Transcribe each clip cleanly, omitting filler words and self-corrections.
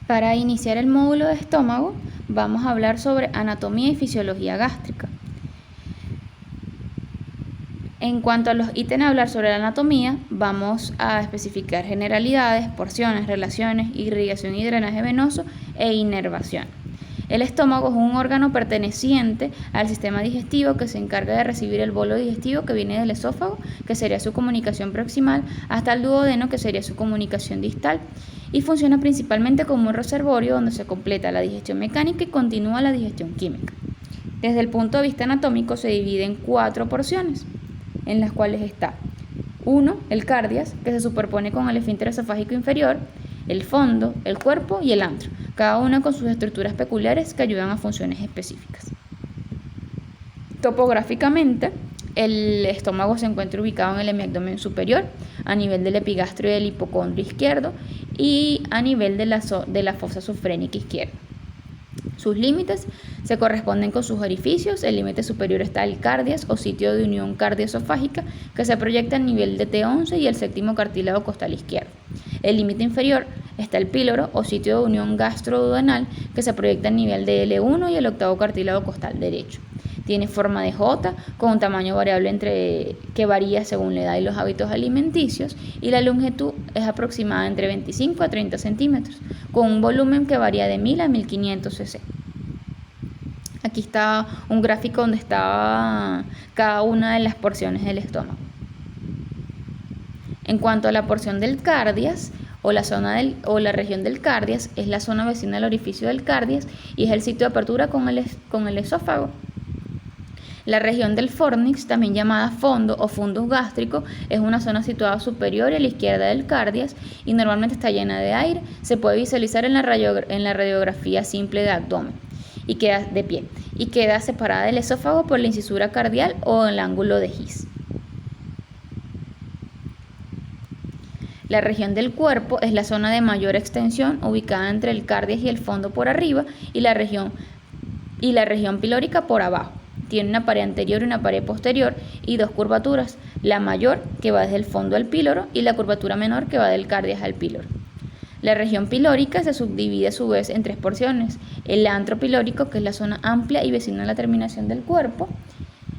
Para iniciar el módulo de estómago, vamos a hablar sobre anatomía y fisiología gástrica. En cuanto a los ítems a hablar sobre la anatomía, vamos a especificar generalidades, porciones, relaciones, irrigación y drenaje venoso e inervación. El estómago es un órgano perteneciente al sistema digestivo que se encarga de recibir el bolo digestivo que viene del esófago, que sería su comunicación proximal, hasta el duodeno, que sería su comunicación distal, y funciona principalmente como un reservorio donde se completa la digestión mecánica y continúa la digestión química. Desde el punto de vista anatómico se divide en 4 porciones, en las cuales está 1. El cardias, que se superpone con el esfínter esofágico inferior, el fondo, el cuerpo y el antro, cada una con sus estructuras peculiares que ayudan a funciones específicas. Topográficamente, el estómago se encuentra ubicado en el hemiabdomen superior, a nivel del epigastrio y del hipocondrio izquierdo y a nivel de la fosa sufrénica izquierda. Sus límites se corresponden con sus orificios. El límite superior está el cardias o sitio de unión cardioesofágica que se proyecta a nivel de T11 y el séptimo cartílago costal izquierdo. El límite inferior está el píloro o sitio de unión gastroduodenal que se proyecta a nivel de L1 y el octavo cartílago costal derecho. Tiene forma de J con un tamaño variable que varía según la edad y los hábitos alimenticios, y la longitud es aproximada entre 25 a 30 centímetros, con un volumen que varía de 1000 a 1500 cc. Aquí está un gráfico donde está cada una de las porciones del estómago. En cuanto a la porción del cardias, o la región del cardias, es la zona vecina al orificio del cardias y es el sitio de apertura con el esófago. La región del fornix, también llamada fondo o fundus gástrico, es una zona situada superior y a la izquierda del cardias y normalmente está llena de aire. Se puede visualizar en la radiografía simple de abdomen y queda de pie y queda separada del esófago por la incisura cardial o el ángulo de His. La región del cuerpo es la zona de mayor extensión, ubicada entre el cardias y el fondo por arriba y la región pilórica por abajo. Tiene una pared anterior y una pared posterior y 2 curvaturas, la mayor que va desde el fondo al píloro y la curvatura menor que va del cardias al píloro. La región pilórica se subdivide a su vez en 3 porciones: el antro pilórico, que es la zona amplia y vecina a la terminación del cuerpo,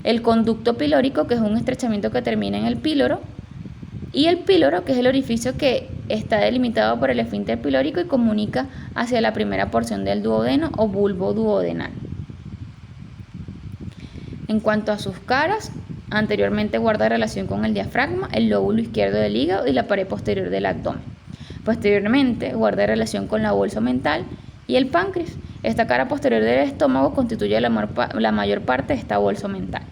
el conducto pilórico, que es un estrechamiento que termina en el píloro, y el píloro, que es el orificio que está delimitado por el esfínter pilórico y comunica hacia la primera porción del duodeno o bulbo duodenal. En cuanto a sus caras, anteriormente guarda relación con el diafragma, el lóbulo izquierdo del hígado y la pared posterior del abdomen. Posteriormente guarda relación con la bolsa mental y el páncreas. Esta cara posterior del estómago constituye la mayor parte de esta bolsa mental.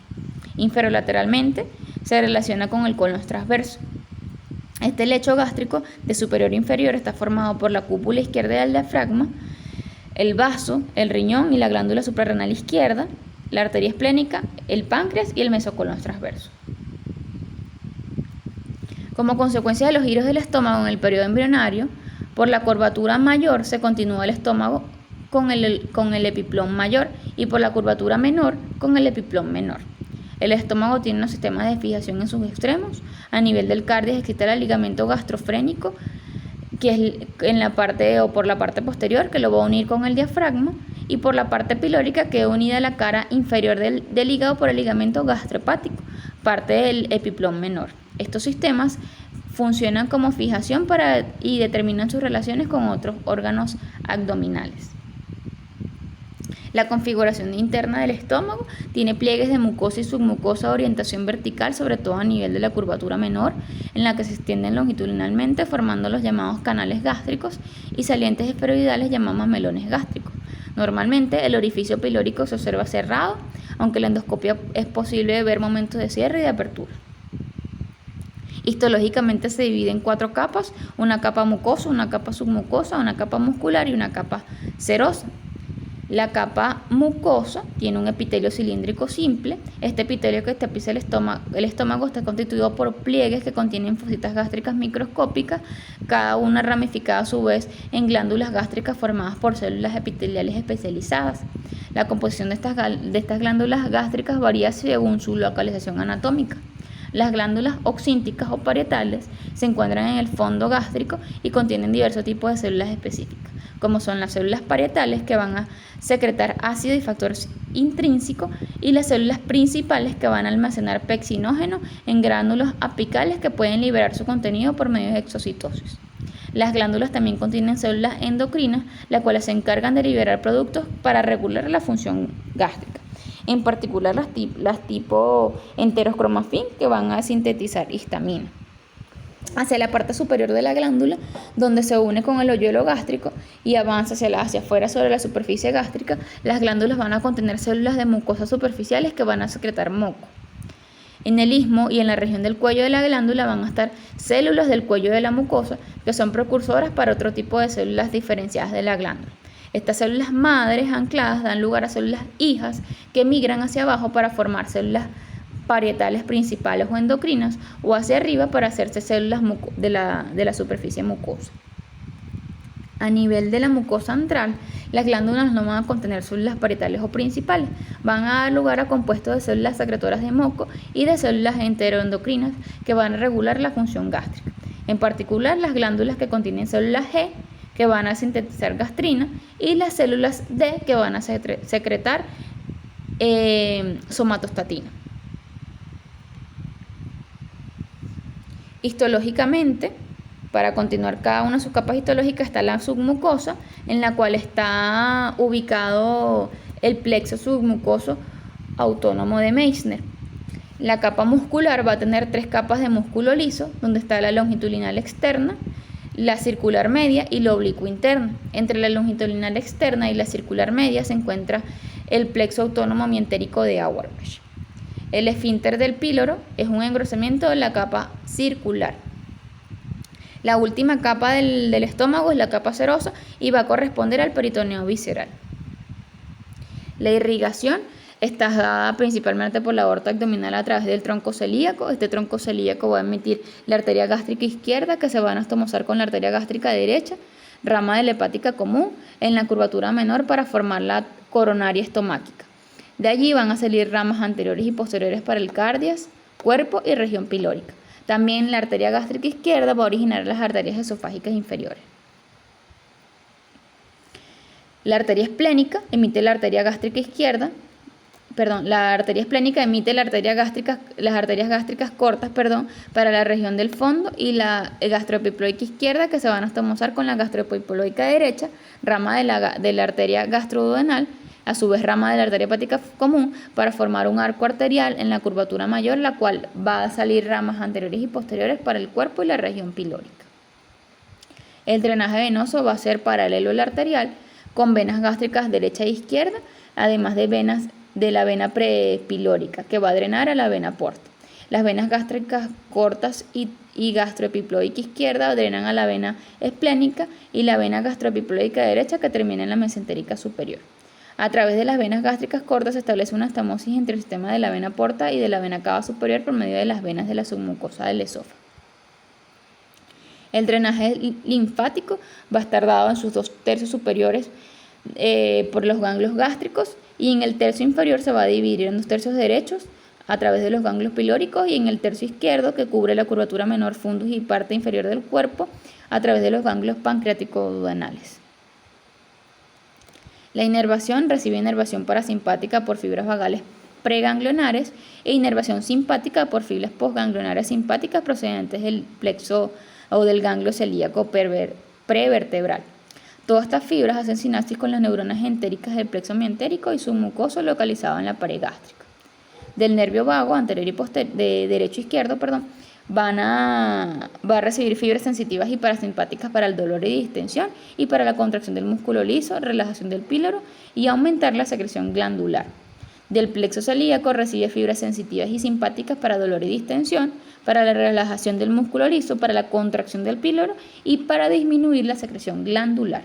Inferolateralmente se relaciona con el colon transverso. Este lecho gástrico de superior a inferior está formado por la cúpula izquierda del diafragma, el vaso, el riñón y la glándula suprarrenal izquierda, la arteria esplénica, el páncreas y el mesocolon transverso. Como consecuencia de los giros del estómago en el periodo embrionario, por la curvatura mayor se continúa el estómago con el epiplón mayor y por la curvatura menor con el epiplón menor. El estómago tiene unos sistemas de fijación en sus extremos. A nivel del cardias existe el ligamento gastrofrénico, que es por la parte posterior, que lo va a unir con el diafragma, y por la parte pilórica queda unida a la cara inferior del hígado por el ligamento gastrohepático, parte del epiplón menor. Estos sistemas funcionan como fijación y determinan sus relaciones con otros órganos abdominales. La configuración interna del estómago tiene pliegues de mucosa y submucosa de orientación vertical, sobre todo a nivel de la curvatura menor, en la que se extienden longitudinalmente formando los llamados canales gástricos, y salientes esferoidales llamados melones gástricos. Normalmente el orificio pilórico se observa cerrado, aunque en la endoscopia es posible ver momentos de cierre y de apertura. Histológicamente se divide en 4 capas: una capa mucosa, una capa submucosa, una capa muscular y una capa serosa. La capa mucosa tiene un epitelio cilíndrico simple. Este epitelio que tapiza el estómago está constituido por pliegues que contienen fositas gástricas microscópicas, cada una ramificada a su vez en glándulas gástricas formadas por células epiteliales especializadas. La composición de estas glándulas gástricas varía según su localización anatómica. Las glándulas oxínticas o parietales se encuentran en el fondo gástrico y contienen diversos tipos de células específicas, como son las células parietales, que van a secretar ácido y factores intrínsecos, y las células principales, que van a almacenar pexinógeno en gránulos apicales que pueden liberar su contenido por medio de exocitosis. Las glándulas también contienen células endocrinas, las cuales se encargan de liberar productos para regular la función gástrica. En particular las tipo enterocromafin, que van a sintetizar histamina. Hacia la parte superior de la glándula, donde se une con el hoyuelo gástrico y avanza hacia afuera sobre la superficie gástrica, las glándulas van a contener células de mucosas superficiales que van a secretar moco. En el istmo y en la región del cuello de la glándula van a estar células del cuello de la mucosa, que son precursoras para otro tipo de células diferenciadas de la glándula. Estas células madres ancladas dan lugar a células hijas que migran hacia abajo para formar células parietales principales o endocrinas, o hacia arriba para hacerse células de la superficie mucosa. A nivel de la mucosa antral, las glándulas no van a contener células parietales o principales, van a dar lugar a compuestos de células secretoras de moco y de células enteroendocrinas que van a regular la función gástrica. En particular, las glándulas que contienen células G, que van a sintetizar gastrina, y las células D, que van a secretar somatostatina. Histológicamente, para continuar cada una de sus capas histológicas, está la submucosa, en la cual está ubicado el plexo submucoso autónomo de Meissner. La capa muscular va a tener 3 capas de músculo liso, donde está la longitudinal externa, la circular media y la oblicua interna. Entre la longitudinal externa y la circular media se encuentra el plexo autónomo mientérico de Auerbach. El esfínter del píloro es un engrosamiento de la capa circular. La última capa del estómago es la capa serosa y va a corresponder al peritoneo visceral. La irrigación está dada principalmente por la aorta abdominal a través del tronco celíaco. Este tronco celíaco va a emitir la arteria gástrica izquierda, que se va a anastomosar con la arteria gástrica derecha, rama de la hepática común, en la curvatura menor para formar la coronaria estomáquica. De allí van a salir ramas anteriores y posteriores para el cardias, cuerpo y región pilórica. También la arteria gástrica izquierda va a originar las arterias esofágicas inferiores. La arteria esplénica emite la arteria gástrica izquierda, la arteria esplénica emite las arterias gástricas cortas, para la región del fondo, y la gastroepiploica izquierda, que se van a anastomosar con la gastroepiploica derecha, rama de la arteria gastroduodenal, a su vez rama de la arteria hepática común, para formar un arco arterial en la curvatura mayor, la cual va a salir ramas anteriores y posteriores para el cuerpo y la región pilórica. El drenaje venoso va a ser paralelo al arterial, con venas gástricas derecha e izquierda, además de venas de la vena prepilórica, que va a drenar a la vena porta. Las venas gástricas cortas y gastroepiploica izquierda drenan a la vena esplénica, y la vena gastroepiploica derecha, que termina en la mesentérica superior. A través de las venas gástricas cortas se establece una estamosis entre el sistema de la vena porta y de la vena cava superior por medio de las venas de la submucosa del esófago. El drenaje linfático va a estar dado en sus 2 tercios superiores por los ganglios gástricos, y en el tercio inferior se va a dividir en 2 tercios derechos a través de los ganglios pilóricos, y en el tercio izquierdo, que cubre la curvatura menor, fundus y parte inferior del cuerpo, a través de los ganglios pancreático-duodenales. La inervación recibe inervación parasimpática por fibras vagales preganglionares e inervación simpática por fibras postganglionares simpáticas procedentes del plexo o del ganglio celíaco prevertebral. Todas estas fibras hacen sinapsis con las neuronas entéricas del plexo mientérico y submucoso localizado en la pared gástrica. Del nervio vago anterior y de derecho e izquierdo, va a recibir fibras sensitivas y parasimpáticas para el dolor y distensión, y para la contracción del músculo liso, relajación del píloro y aumentar la secreción glandular. Del plexo celíaco recibe fibras sensitivas y simpáticas para dolor y distensión, para la relajación del músculo liso, para la contracción del píloro y para disminuir la secreción glandular.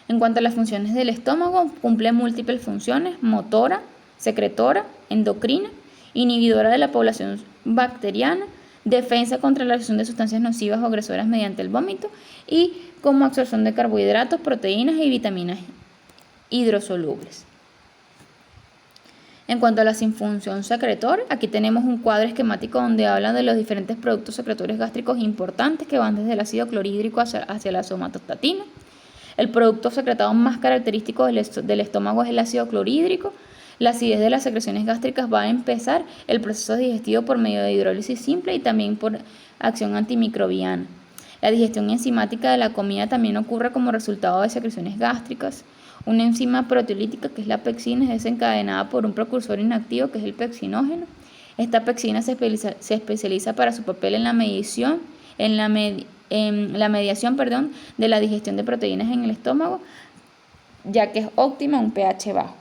En cuanto a las funciones del estómago, cumple múltiples funciones: motora, secretora, endocrina, inhibidora de la población bacteriana, defensa contra la absorción de sustancias nocivas o agresoras mediante el vómito, y como absorción de carbohidratos, proteínas y vitaminas hidrosolubles. En cuanto a la sinfunción secretor, aquí tenemos un cuadro esquemático donde hablan de los diferentes productos secretorios gástricos importantes que van desde el ácido clorhídrico hacia la somatostatina. El producto secretado más característico del estómago es el ácido clorhídrico. La acidez de las secreciones gástricas va a empezar el proceso digestivo por medio de hidrólisis simple y también por acción antimicrobiana. La digestión enzimática de la comida también ocurre como resultado de secreciones gástricas. Una enzima proteolítica, que es la pexina, es desencadenada por un precursor inactivo, que es el pexinógeno. Esta pexina se especializa para su papel en la mediación de la digestión de proteínas en el estómago, ya que es óptima a un pH bajo.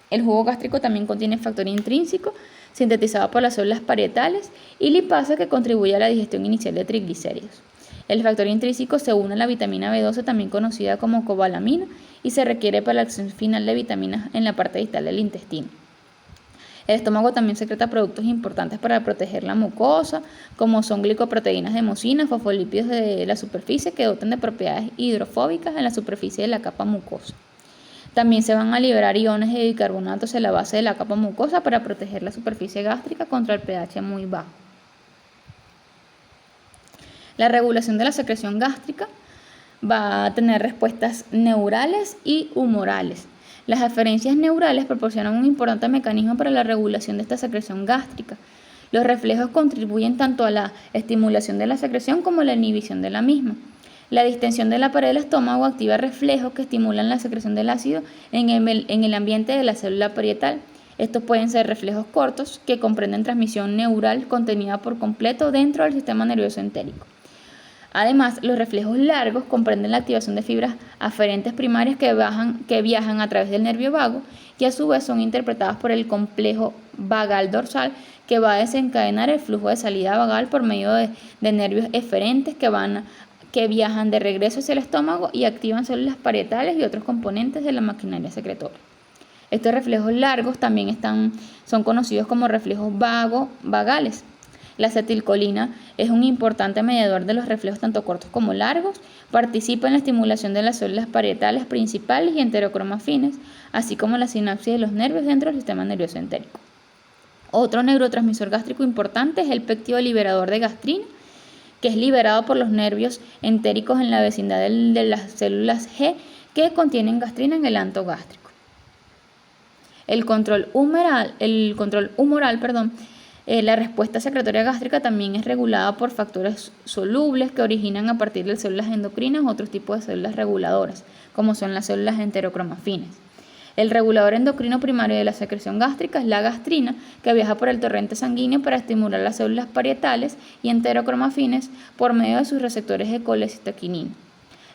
El jugo gástrico también contiene factor intrínseco, sintetizado por las células parietales, y lipasa, que contribuye a la digestión inicial de triglicéridos. El factor intrínseco se une a la vitamina B12, también conocida como cobalamina, y se requiere para la acción final de vitaminas en la parte distal del intestino. El estómago también secreta productos importantes para proteger la mucosa, como son glicoproteínas de mucina, fosfolípidos de la superficie, que dotan de propiedades hidrofóbicas en la superficie de la capa mucosa. También se van a liberar iones de bicarbonatos en la base de la capa mucosa para proteger la superficie gástrica contra el pH muy bajo. La regulación de la secreción gástrica va a tener respuestas neurales y humorales. Las aferencias neurales proporcionan un importante mecanismo para la regulación de esta secreción gástrica. Los reflejos contribuyen tanto a la estimulación de la secreción como a la inhibición de la misma. La distensión de la pared del estómago activa reflejos que estimulan la secreción del ácido en el ambiente de la célula parietal. Estos pueden ser reflejos cortos, que comprenden transmisión neural contenida por completo dentro del sistema nervioso entérico. Además, los reflejos largos comprenden la activación de fibras aferentes primarias que viajan a través del nervio vago y a su vez son interpretadas por el complejo vagal dorsal, que va a desencadenar el flujo de salida vagal por medio de nervios eferentes que viajan de regreso hacia el estómago y activan células parietales y otros componentes de la maquinaria secretoria. Estos reflejos largos también son conocidos como reflejos vagales. La acetilcolina es un importante mediador de los reflejos tanto cortos como largos. Participa en la estimulación de las células parietales principales y enterocromas fines, así como la sinapsis de los nervios dentro del sistema nervioso entérico. Otro neurotransmisor gástrico importante es el péptido liberador de gastrina, que es liberado por los nervios entéricos en la vecindad de las células G que contienen gastrina en el anto gástrico. El control humoral, la respuesta secretoria gástrica también es regulada por factores solubles que originan a partir de células endocrinas u otros tipos de células reguladoras, como son las células enterocromafines. El regulador endocrino primario de la secreción gástrica es la gastrina, que viaja por el torrente sanguíneo para estimular las células parietales y enterocromafines por medio de sus receptores de colecitoquinina.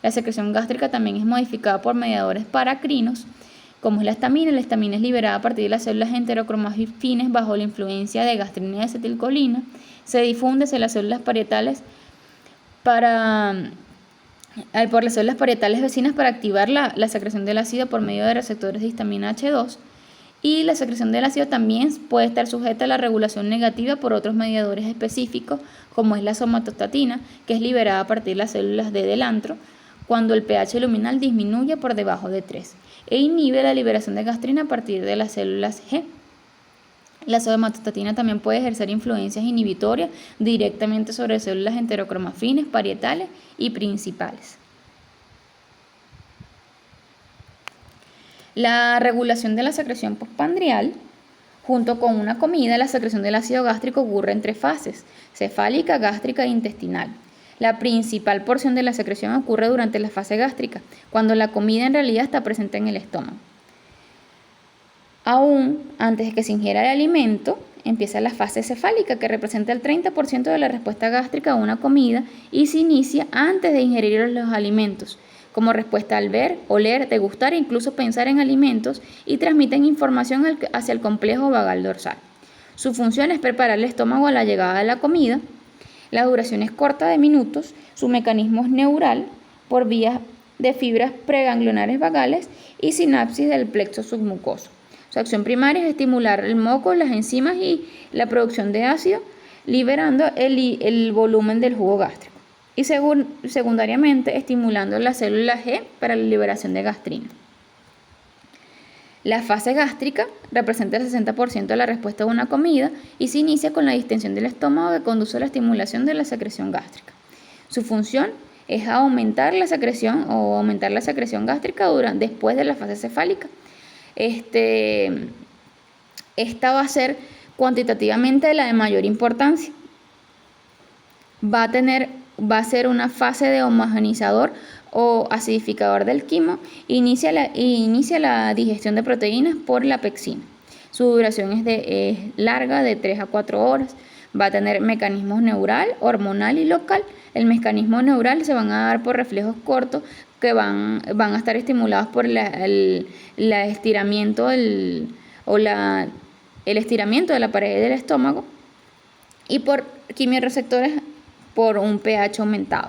La secreción gástrica también es modificada por mediadores paracrinos, como es la estamina. La estamina es liberada a partir de las células enterocromafines bajo la influencia de gastrina y acetilcolina. Se difunde hacia las células parietales por las células parietales vecinas para activar la secreción del ácido por medio de receptores de histamina H2. Y la secreción del ácido también puede estar sujeta a la regulación negativa por otros mediadores específicos, como es la somatostatina, que es liberada a partir de las células del antro cuando el pH luminal disminuye por debajo de 3, e inhibe la liberación de gastrina a partir de las células G. La somatostatina también puede ejercer influencias inhibitorias directamente sobre células enterocromafines, parietales y principales. La regulación de la secreción postprandial, junto con una comida, la secreción del ácido gástrico ocurre en 3 fases: cefálica, gástrica e intestinal. La principal porción de la secreción ocurre durante la fase gástrica, cuando la comida en realidad está presente en el estómago. Aún antes de que se ingiera el alimento, empieza la fase cefálica, que representa el 30% de la respuesta gástrica a una comida y se inicia antes de ingerir los alimentos, como respuesta al ver, oler, degustar e incluso pensar en alimentos, y transmiten información hacia el complejo vagal dorsal. Su función es preparar el estómago a la llegada de la comida. La duración es corta, de minutos. Su mecanismo es neural por vía de fibras preganglionares vagales y sinapsis del plexo submucoso. Su acción primaria es estimular el moco, las enzimas y la producción de ácido, liberando el volumen del jugo gástrico, y secundariamente estimulando las células G para la liberación de gastrina. La fase gástrica representa el 60% de la respuesta a una comida y se inicia con la distensión del estómago que conduce a la estimulación de la secreción gástrica. Su función es aumentar la secreción gástrica después de la fase cefálica. Esta va a ser cuantitativamente la de mayor importancia. Va a ser una fase de homogeneizador o acidificador del quimo e inicia la digestión de proteínas por la pexina. Su duración es larga, de 3 a 4 horas. Va a tener mecanismos neural, hormonal y local. El mecanismo neural se van a dar por reflejos cortos que van a estar estimulados por el estiramiento el estiramiento de la pared del estómago y por quimiorreceptores por un pH aumentado.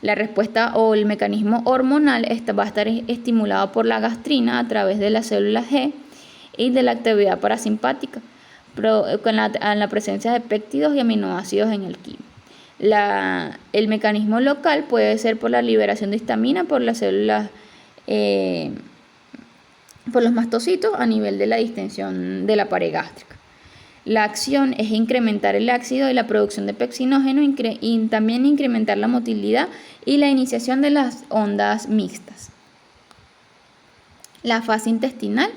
La respuesta o el mecanismo hormonal va a estar estimulado por la gastrina a través de las células G y de la actividad parasimpática, con la presencia de péptidos y aminoácidos en el quimo. El mecanismo local puede ser por la liberación de histamina por las células, por los mastocitos a nivel de la distensión de la pared gástrica. La acción es incrementar el ácido y la producción de pexinógeno y también incrementar la motilidad y la iniciación de las ondas mixtas. La fase intestinal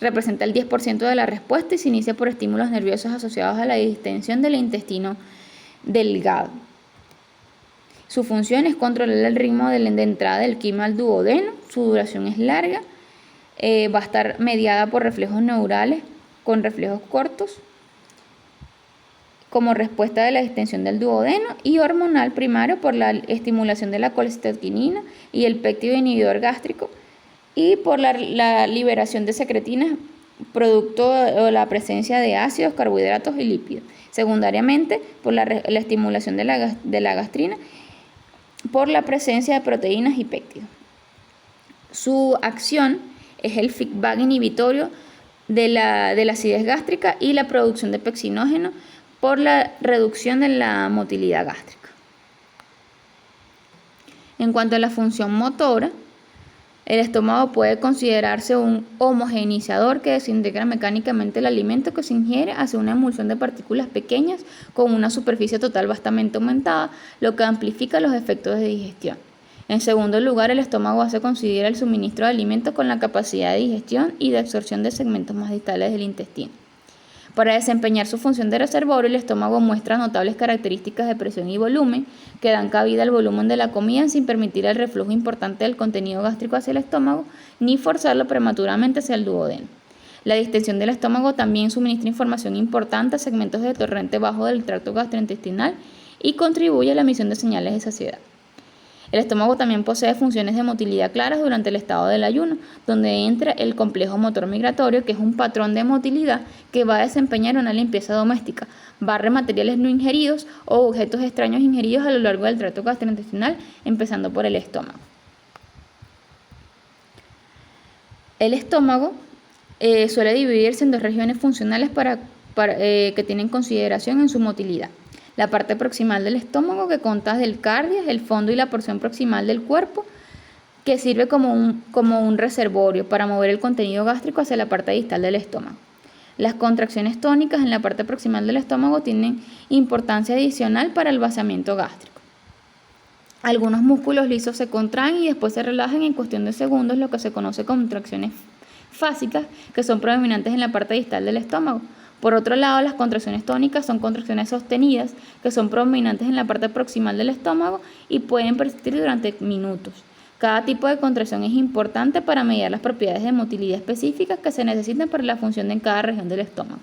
representa el 10% de la respuesta y se inicia por estímulos nerviosos asociados a la distensión del intestino delgado. Su función es controlar el ritmo de entrada del quimo al duodeno. Su duración es larga. Va a estar mediada por reflejos neurales con reflejos cortos como respuesta de la distensión del duodeno y hormonal primario por la estimulación de la colecistoquinina y el péptido inhibidor gástrico y por la liberación de secretinas producto de la presencia de ácidos, carbohidratos y lípidos. Secundariamente por la estimulación de la gastrina por la presencia de proteínas y péptidos. Su acción es el feedback inhibitorio de la acidez gástrica y la producción de pexinógeno por la reducción de la motilidad gástrica. En cuanto a la función motora, el estómago puede considerarse un homogeneizador que desintegra mecánicamente el alimento que se ingiere hacia una emulsión de partículas pequeñas con una superficie total bastante aumentada, lo que amplifica los efectos de digestión. En segundo lugar, el estómago se considera el suministro de alimentos con la capacidad de digestión y de absorción de segmentos más distales del intestino. Para desempeñar su función de reservorio, el estómago muestra notables características de presión y volumen que dan cabida al volumen de la comida sin permitir el reflujo importante del contenido gástrico hacia el estómago ni forzarlo prematuramente hacia el duodeno. La distensión del estómago también suministra información importante a segmentos de torrente bajo del tracto gastrointestinal y contribuye a la emisión de señales de saciedad. El estómago también posee funciones de motilidad claras durante el estado del ayuno, donde entra el complejo motor migratorio, que es un patrón de motilidad que va a desempeñar una limpieza doméstica, barre materiales no ingeridos o objetos extraños ingeridos a lo largo del tracto gastrointestinal, empezando por el estómago. El estómago suele dividirse en dos regiones funcionales que tienen consideración en su motilidad. La parte proximal del estómago, que consta del cardias, el fondo y la porción proximal del cuerpo, que sirve como un reservorio para mover el contenido gástrico hacia la parte distal del estómago. Las contracciones tónicas en la parte proximal del estómago tienen importancia adicional para el vaciamiento gástrico. Algunos músculos lisos se contraen y después se relajan en cuestión de segundos, lo que se conoce como contracciones fásicas, que son predominantes en la parte distal del estómago. Por otro lado, las contracciones tónicas son contracciones sostenidas que son predominantes en la parte proximal del estómago y pueden persistir durante minutos. Cada tipo de contracción es importante para medir las propiedades de motilidad específicas que se necesitan para la función de cada región del estómago.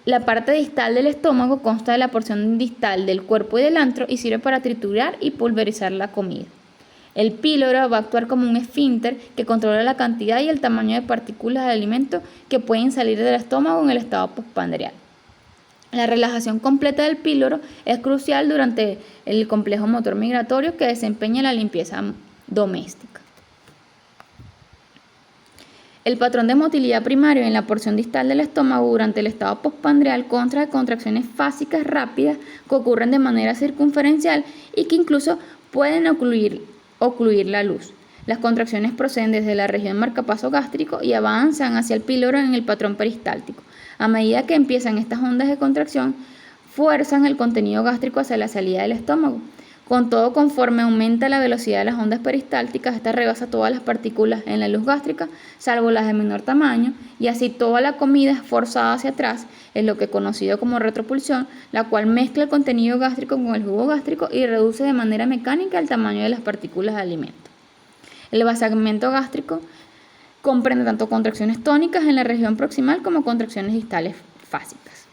La parte distal del estómago consta de la porción distal del cuerpo y del antro y sirve para triturar y pulverizar la comida. El píloro va a actuar como un esfínter que controla la cantidad y el tamaño de partículas de alimento que pueden salir del estómago en el estado postprandial. La relajación completa del píloro es crucial durante el complejo motor migratorio que desempeña la limpieza doméstica. El patrón de motilidad primario en la porción distal del estómago durante el estado postprandial consta de contracciones fásicas rápidas que ocurren de manera circunferencial y que incluso pueden ocluir la luz. Las contracciones proceden desde la región marcapaso gástrico y avanzan hacia el píloro en el patrón peristáltico. A medida que empiezan estas ondas de contracción, fuerzan el contenido gástrico hacia la salida del estómago. Con todo, conforme aumenta la velocidad de las ondas peristálticas, esta rebasa todas las partículas en la luz gástrica, salvo las de menor tamaño, y así toda la comida es forzada hacia atrás, es lo que es conocido como retropulsión, la cual mezcla el contenido gástrico con el jugo gástrico y reduce de manera mecánica el tamaño de las partículas de alimento. El vaciamiento gástrico comprende tanto contracciones tónicas en la región proximal como contracciones distales fásicas.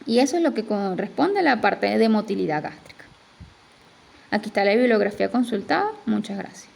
Y eso es lo que corresponde a la parte de motilidad gástrica. Aquí está la bibliografía consultada. Muchas gracias.